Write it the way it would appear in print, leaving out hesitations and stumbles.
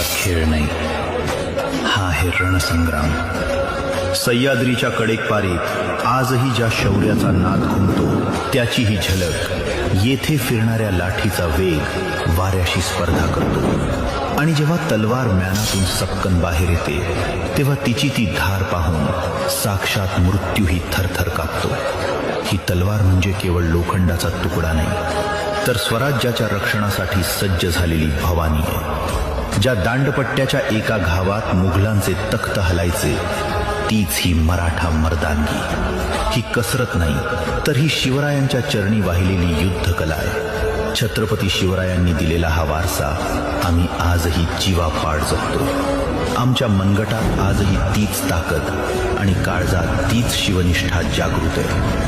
खेळ नाही, हा आहे रणसंग्राम. सह्याद्रीच्या कडेकपारीत आजही ज्या शौर्याचा नाद घुमतो त्याची ही झलक येथे फिरणाऱ्या लाठीचा वेग वाऱ्याशी स्पर्धा करतो. आणि जेव्हा तलवार म्यानातून सपकन बाहेर येते तेव्हा तिची ती धार पाहून साक्षात मृत्यूही थरथर कापतो. ही तलवार म्हणजे केवळ लोखंडाचा तुकडा नाही, तर स्वराज्याच्या रक्षणासाठी सज्ज झालेली भवानी आहे. ज्या दांडपट्ट्याच्या एका घावात मुघलांचे तख्त हलायचे तीच ही मराठा मर्दांगी. ही कसरत नाही, तर ही शिवरायांच्या चरणी वाहिलेली युद्धकला आहे. छत्रपती शिवरायांनी दिलेला हा वारसा आम्ही आजही जीवापाड जपतो. आमच्या मनगटात आजही तीच ताकद आणि काळजात तीच शिवनिष्ठा जागृत आहे.